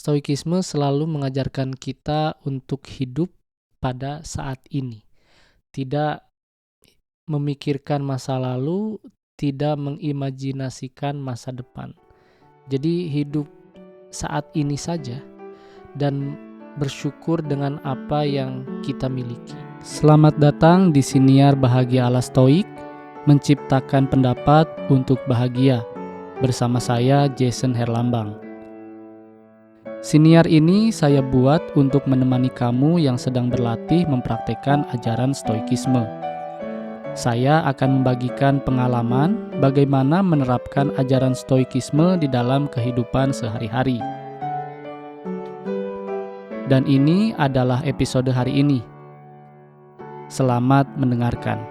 Stoikisme selalu mengajarkan kita untuk hidup pada saat ini, tidak memikirkan masa lalu, tidak mengimajinasikan masa depan. Jadi hidup saat ini saja dan bersyukur dengan apa yang kita miliki. Selamat datang di Siniar Bahagia ala Stoik, menciptakan pendapat untuk bahagia. Bersama saya Jason Herlambang. Siniar ini saya buat untuk menemani kamu yang sedang berlatih mempraktekkan ajaran Stoikisme. Saya akan membagikan pengalaman bagaimana menerapkan ajaran Stoikisme di dalam kehidupan sehari-hari. Dan ini adalah episode hari ini. Selamat mendengarkan.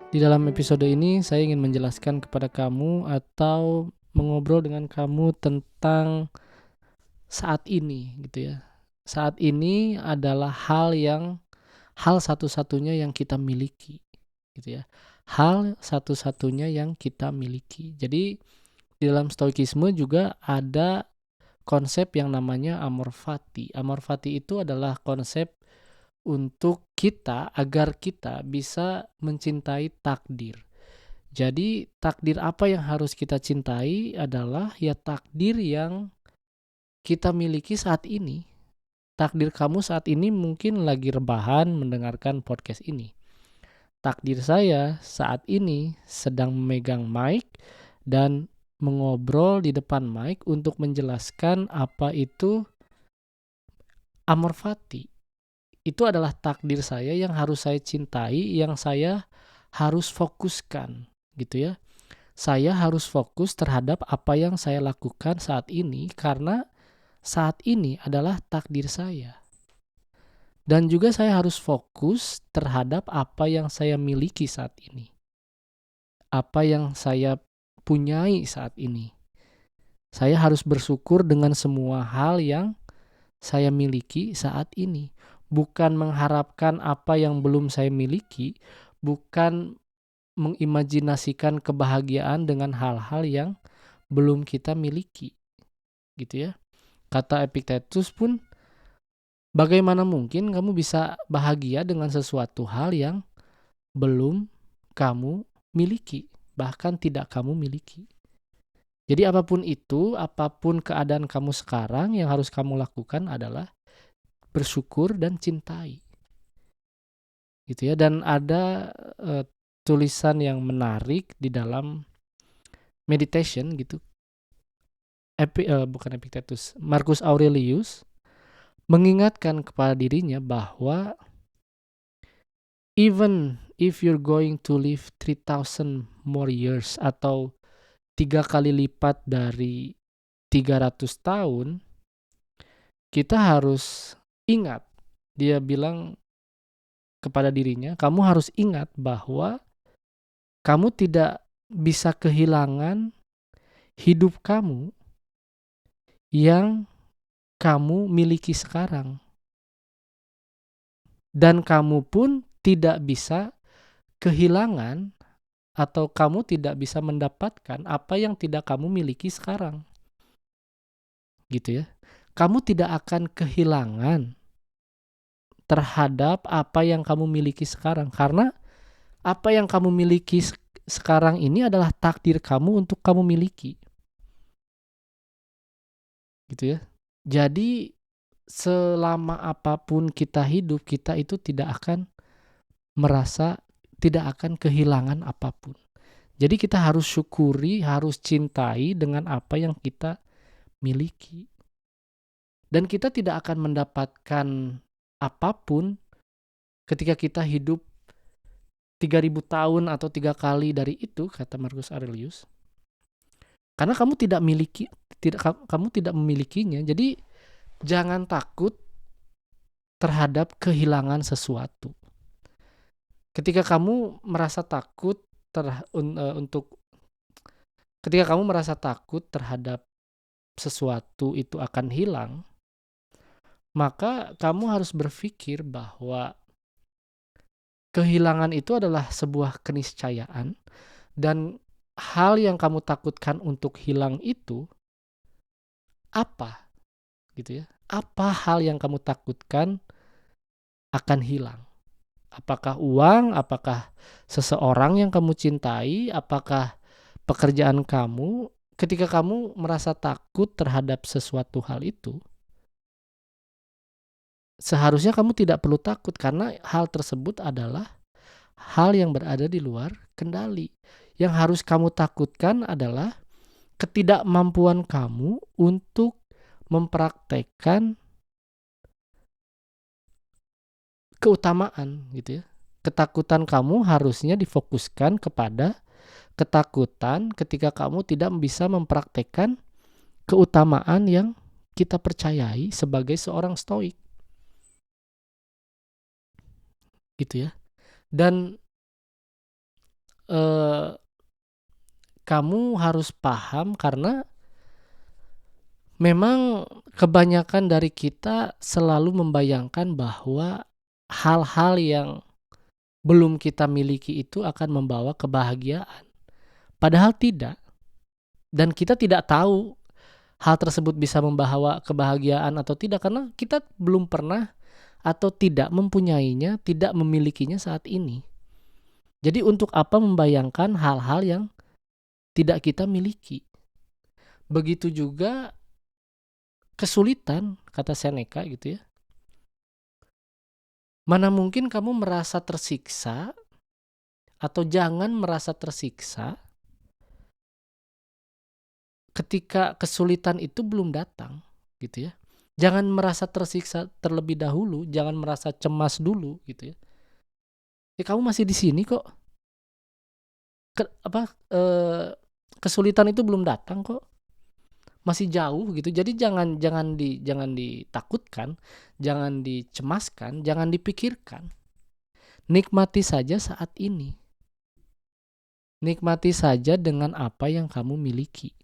Di dalam episode ini saya ingin menjelaskan kepada kamu atau mengobrol dengan kamu tentang saat ini gitu ya. Saat ini adalah hal satu-satunya yang kita miliki gitu ya. Hal satu-satunya yang kita miliki. Jadi di dalam Stoikisme juga ada konsep yang namanya amor fati. Amor fati itu adalah konsep untuk kita agar kita bisa mencintai takdir. Jadi takdir apa yang harus kita cintai adalah ya takdir yang kita miliki saat ini. Takdir kamu saat ini mungkin lagi rebahan mendengarkan podcast ini. Takdir saya saat ini sedang memegang mic dan mengobrol di depan mic untuk menjelaskan apa itu amor fati. Itu adalah takdir saya yang harus saya cintai, yang saya harus fokuskan gitu ya. Saya harus fokus terhadap apa yang saya lakukan saat ini karena saat ini adalah takdir saya. Dan juga saya harus fokus terhadap apa yang saya miliki saat ini. Apa yang saya punyai saat ini. Saya harus bersyukur dengan semua hal yang saya miliki saat ini. Bukan mengharapkan apa yang belum saya miliki, bukan mengimajinasikan kebahagiaan dengan hal-hal yang belum kita miliki. Gitu ya. Kata Epictetus pun, bagaimana mungkin kamu bisa bahagia dengan sesuatu hal yang belum kamu miliki, bahkan tidak kamu miliki. Jadi apapun itu, apapun keadaan kamu sekarang, yang harus kamu lakukan adalah bersyukur dan cintai. Gitu ya. Dan ada tulisan yang menarik di dalam meditation gitu. Bukan Epictetus, Marcus Aurelius mengingatkan kepada dirinya bahwa even if you're going to live 3,000 more years atau 3 kali lipat dari 300 tahun, kita harus ingat, dia bilang kepada dirinya, kamu harus ingat bahwa kamu tidak bisa kehilangan hidup kamu yang kamu miliki sekarang. Dan kamu pun tidak bisa kehilangan atau kamu tidak bisa mendapatkan apa yang tidak kamu miliki sekarang. Gitu ya. Kamu tidak akan kehilangan terhadap apa yang kamu miliki sekarang. Karena apa yang kamu miliki sekarang ini adalah takdir kamu untuk kamu miliki. Gitu ya. Jadi selama apapun kita hidup, kita itu tidak akan kehilangan apapun. Jadi kita harus syukuri, harus cintai dengan apa yang kita miliki. Dan kita tidak akan mendapatkan apapun ketika kita hidup 3.000 tahun atau 3 kali dari itu, kata Marcus Aurelius. Karena kamu tidak memilikinya. Jadi jangan takut terhadap kehilangan sesuatu. Ketika kamu merasa takut terhadap sesuatu itu akan hilang, maka kamu harus berpikir bahwa kehilangan itu adalah sebuah keniscayaan dan hal yang kamu takutkan untuk hilang itu apa gitu ya. Apa hal yang kamu takutkan akan hilang? Apakah uang? Apakah seseorang yang kamu cintai? Apakah pekerjaan kamu? Ketika kamu merasa takut terhadap sesuatu hal itu, seharusnya kamu tidak perlu takut karena hal tersebut adalah hal yang berada di luar kendali. Yang harus kamu takutkan adalah ketidakmampuan kamu untuk mempraktekkan keutamaan gitu ya. Ketakutan kamu harusnya difokuskan kepada ketakutan ketika kamu tidak bisa mempraktekkan keutamaan yang kita percayai sebagai seorang stoik gitu ya. Dan eh, kamu harus paham karena memang kebanyakan dari kita selalu membayangkan bahwa hal-hal yang belum kita miliki itu akan membawa kebahagiaan. Padahal tidak. Dan kita tidak tahu hal tersebut bisa membawa kebahagiaan atau tidak karena kita belum pernah atau tidak mempunyainya, tidak memilikinya saat ini. Jadi untuk apa membayangkan hal-hal yang tidak kita miliki? Begitu juga kesulitan, kata Seneca gitu ya. Mana mungkin kamu merasa tersiksa atau jangan merasa tersiksa ketika kesulitan itu belum datang gitu ya. Jangan merasa tersiksa terlebih dahulu, jangan merasa cemas dulu gitu ya. Ya kamu masih di sini kok. Kesulitan itu belum datang kok. Masih jauh gitu. Jadi jangan ditakutkan, jangan dicemaskan, jangan dipikirkan. Nikmati saja saat ini. Nikmati saja dengan apa yang kamu miliki.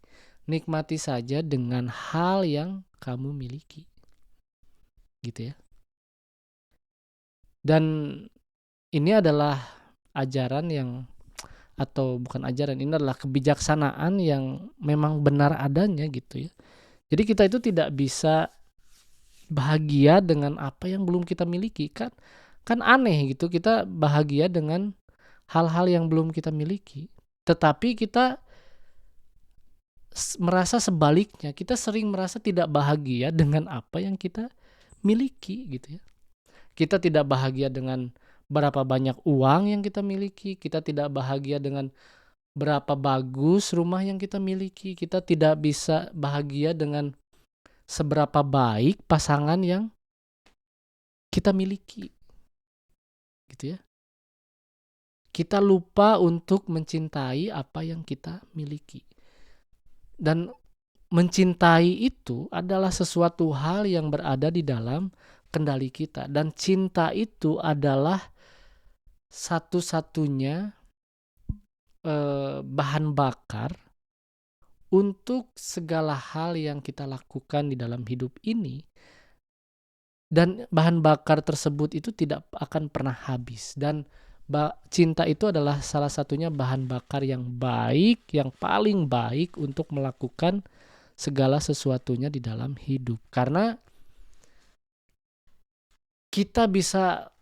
Nikmati saja dengan hal yang kamu miliki. Gitu ya. Dan ini adalah ajaran yang atau bukan ajaran, ini adalah kebijaksanaan yang memang benar adanya gitu ya. Jadi kita itu tidak bisa bahagia dengan apa yang belum kita miliki kan aneh gitu kita bahagia dengan hal-hal yang belum kita miliki. Tetapi kita merasa sebaliknya, kita sering merasa tidak bahagia dengan apa yang kita miliki gitu ya. Kita tidak bahagia dengan berapa banyak uang yang kita miliki, kita tidak bahagia dengan berapa bagus rumah yang kita miliki, kita tidak bisa bahagia dengan seberapa baik pasangan yang kita miliki. Gitu ya. Kita lupa untuk mencintai apa yang kita miliki. Dan mencintai itu adalah sesuatu hal yang berada di dalam kendali kita. Dan cinta itu adalah satu-satunya bahan bakar untuk segala hal yang kita lakukan di dalam hidup ini. Dan bahan bakar tersebut itu tidak akan pernah habis. Dan cinta itu adalah salah satunya bahan bakar yang baik, yang paling baik untuk melakukan segala sesuatunya di dalam hidup. Karena kita bisa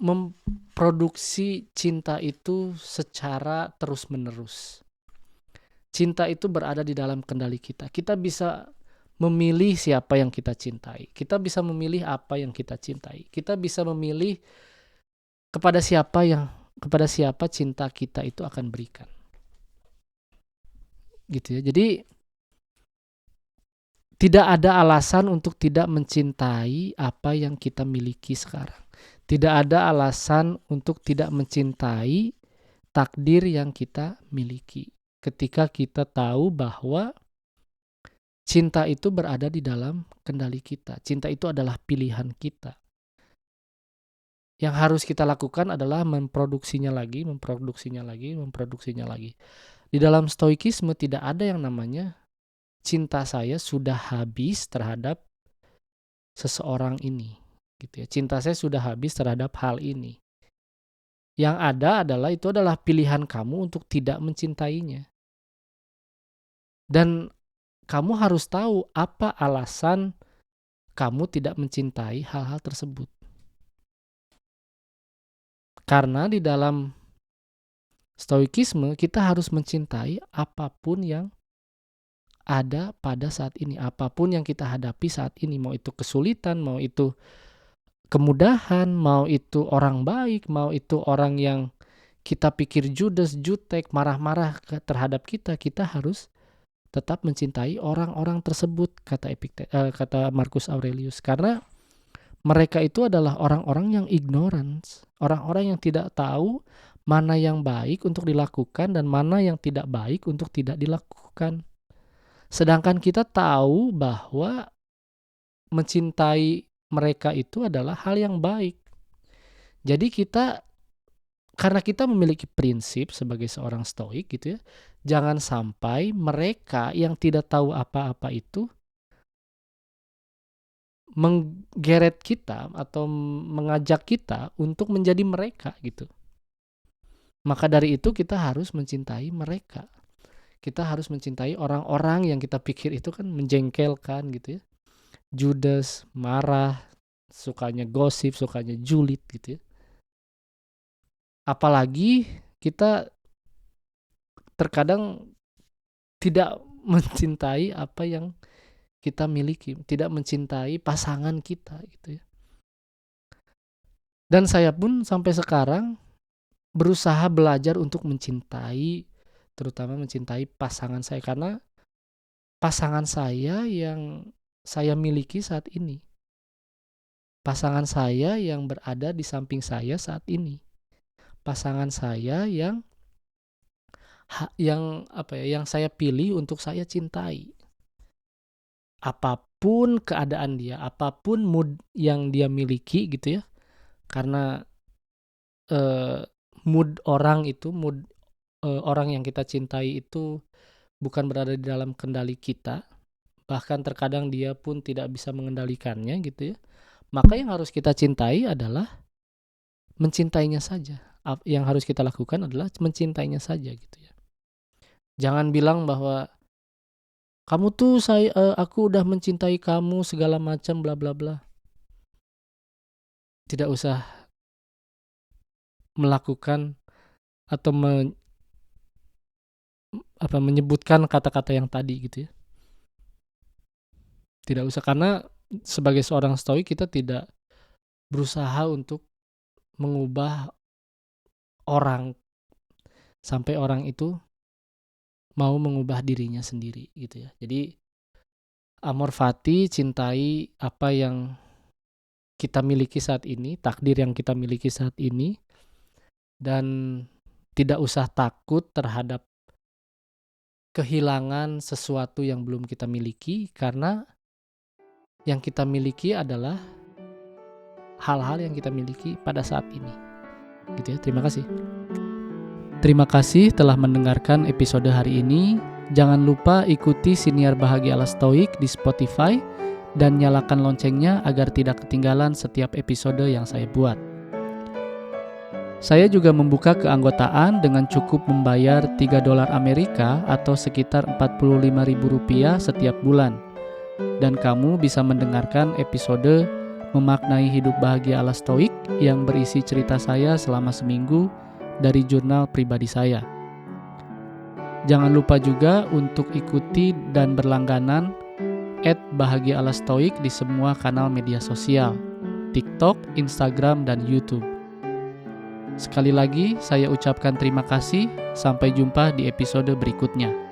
memproduksi cinta itu secara terus-menerus. Cinta itu berada di dalam kendali kita. Kita bisa memilih siapa yang kita cintai. Kita bisa memilih apa yang kita cintai. Kita bisa memilih kepada siapa cinta kita itu akan berikan. Gitu ya. Jadi tidak ada alasan untuk tidak mencintai apa yang kita miliki sekarang. Tidak ada alasan untuk tidak mencintai takdir yang kita miliki. Ketika kita tahu bahwa cinta itu berada di dalam kendali kita. Cinta itu adalah pilihan kita. Yang harus kita lakukan adalah memproduksinya lagi. Di dalam stoikisme tidak ada yang namanya cinta saya sudah habis terhadap seseorang ini. Gitu ya. Cinta saya sudah habis terhadap hal ini. Yang ada adalah pilihan kamu untuk tidak mencintainya. Dan kamu harus tahu apa alasan kamu tidak mencintai hal-hal tersebut. Karena di dalam stoikisme kita harus mencintai apapun yang ada pada saat ini, apapun yang kita hadapi saat ini, mau itu kesulitan, mau itu kemudahan, mau itu orang baik, mau itu orang yang kita pikir judes, jutek, marah-marah terhadap kita harus tetap mencintai orang-orang tersebut, kata Marcus Aurelius. Karena mereka itu adalah orang-orang yang ignorance, orang-orang yang tidak tahu mana yang baik untuk dilakukan dan mana yang tidak baik untuk tidak dilakukan. Sedangkan kita tahu bahwa mencintai mereka itu adalah hal yang baik. Jadi karena kita memiliki prinsip sebagai seorang stoik gitu ya, jangan sampai mereka yang tidak tahu apa-apa itu menggeret kita atau mengajak kita untuk menjadi mereka gitu. Maka dari itu kita harus mencintai mereka. Kita harus mencintai orang-orang yang kita pikir itu kan menjengkelkan gitu ya. Judes, marah, sukanya gosip, sukanya julid gitu ya. Apalagi kita terkadang tidak mencintai apa yang kita miliki, tidak mencintai pasangan kita gitu ya. Dan saya pun sampai sekarang berusaha belajar untuk mencintai, terutama mencintai pasangan saya, karena pasangan saya yang saya miliki saat ini, pasangan saya yang berada di samping saya saat ini, pasangan saya yang saya pilih untuk saya cintai. Apapun keadaan dia, apapun mood yang dia miliki gitu ya. Karena mood orang yang kita cintai itu bukan berada di dalam kendali kita. Bahkan terkadang dia pun tidak bisa mengendalikannya gitu ya. Maka yang harus kita cintai adalah mencintainya saja. Yang harus kita lakukan adalah mencintainya saja gitu ya. Jangan bilang bahwa kamu tuh aku udah mencintai kamu segala macam bla bla bla. Tidak usah melakukan atau menyebutkan kata-kata yang tadi gitu ya. Tidak usah, karena sebagai seorang stoik kita tidak berusaha untuk mengubah orang sampai orang itu mau mengubah dirinya sendiri gitu ya. Jadi amor fati, cintai apa yang kita miliki saat ini, takdir yang kita miliki saat ini, dan tidak usah takut terhadap kehilangan sesuatu yang belum kita miliki, karena yang kita miliki adalah hal-hal yang kita miliki pada saat ini. Gitu ya. Terima kasih. Terima kasih telah mendengarkan episode hari ini. Jangan lupa ikuti Siniar Bahagia ala Stoik di Spotify dan nyalakan loncengnya agar tidak ketinggalan setiap episode yang saya buat. Saya juga membuka keanggotaan dengan cukup membayar $3 Amerika atau sekitar Rp45.000 setiap bulan. Dan kamu bisa mendengarkan episode Memaknai Hidup Bahagia ala Stoik yang berisi cerita saya selama seminggu dari jurnal pribadi saya. Jangan lupa juga untuk ikuti dan berlangganan @bahagia ala stoik di semua kanal media sosial, TikTok, Instagram, dan YouTube. Sekali lagi saya ucapkan terima kasih, sampai jumpa di episode berikutnya.